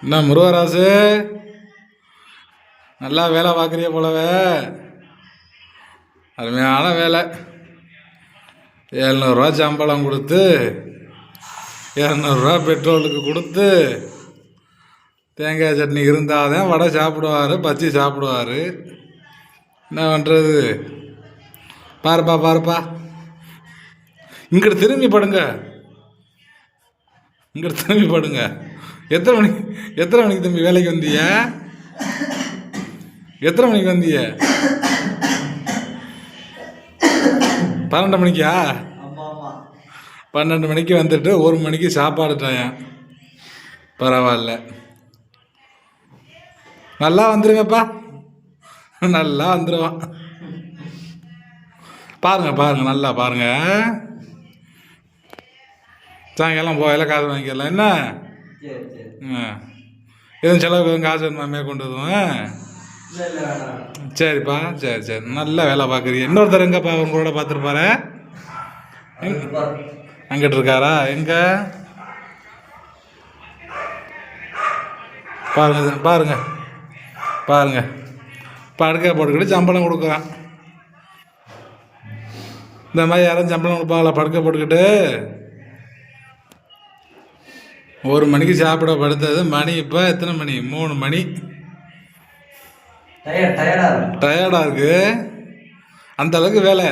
என்ன முருகராசு, நல்லா வேலை பார்க்குறிய போலவே. அருமையான வேலை. 700 ரூபா சம்பளம் கொடுத்து 200 ரூபா பெட்ரோலுக்கு கொடுத்து தேங்காய் சட்னி இருந்தால் தான் வடை சாப்பிடுவார், பச்சி சாப்பிடுவார். என்ன பண்ணுறது? பாருப்பா பாருப்பா, இங்கிட்டு திரும்பி படுங்க, இங்கிட்டு திரும்பி படுங்க. எத்தனை மணிக்கு தம்பி வேலைக்கு வந்தீங்க? எத்தனை மணிக்கு வந்தீங்க? 12 மணிக்கா? 12 மணிக்கு வந்துட்டு 1 மணிக்கு சாப்பாடு டைம். பரவாயில்ல, நல்லா வந்துருங்கப்பா, நல்லா வந்துடுவான். பாருங்க பாருங்க, நல்லா பாருங்க. சாயங்காலம் போகல காசு வாங்கிக்கலாம். என்ன எதுவும் செலவுக்கு எதுவும் காசு வேணுமா மேற்கொண்டு எதுவும்? சரிப்பா, சரி சரி, நல்ல வேலை பார்க்குறீங்க. இன்னொருத்தர் எங்கப்பா உங்களோட பார்த்துருப்பாரு? அங்கிட்டு இருக்காரா? எங்க பாருங்க பாருங்க பாருங்க, படுக்கை போட்டுக்கிட்டு சம்பளம் கொடுக்குறான். இந்த மாதிரி யாரும் சம்பளம் கொடுப்பாங்களா? படுக்கை போட்டுக்கிட்டு 1 மணிக்கு சாப்பிட படுத்தது. மணி இப்போ எத்தனை மணி? 3 மணி. டயர்டாக இருக்கு, அந்த அளவுக்கு வேலை.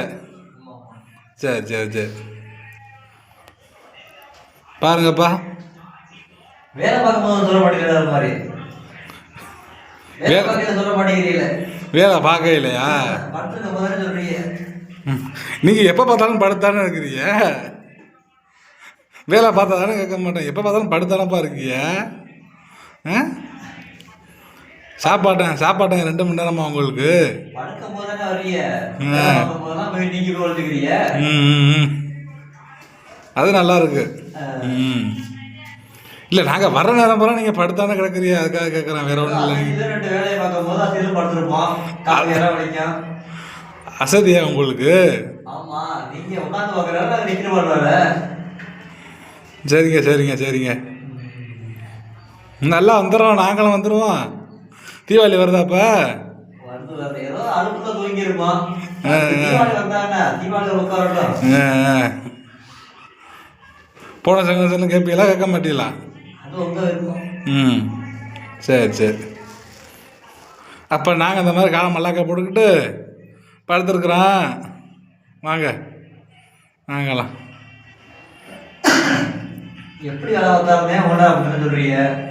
சரி சரி சரி, பாருங்கப்பா. வேலை பார்க்கும்போது சொல்ல மாட்டேங்கிறாரு மாதிரி. சொல்ல மாட்டேங்கிறீங்களே, வேலை பார்க்க இல்லையா? நீங்கள் எப்போ பார்த்தாலும் படுத்தானே இருக்கிறீங்க. வேலை பார்த்தா தானே கேட்க மாட்டேன். எப்போ பார்த்தாலும் படுத்தானப்பா இருக்கீங்க. சாப்பாட்டேன் 2 மணி நேரமா உங்களுக்கு? அது நல்லா இருக்கு. இல்லை, நாங்கள் வர்ற நேரம் போல நீங்கள் படுத்தானே கிடக்குறீங்க, அதுக்காக கேட்குறேன், வேற ஒன்றும் இல்லை. அசதியா உங்களுக்கு? சரிங்க சரிங்க சரிங்க, நல்லா வந்துடுவோம், நாங்களும் வந்துடுவோம். தீபாவளி வருதாப்பா? போன சங்கத்தில் கேட்பீங்களா, கேட்க மாட்டீங்களா? சரி சரி. அப்போ நாங்கள் அந்த மாதிரி காலம் மல்லாக்கா போட்டுக்கிட்டு படுத்துருக்குறோம். வாங்க வாங்கலாம். எப்படி வேலை பார்த்தாலுமே சொல்றீங்க?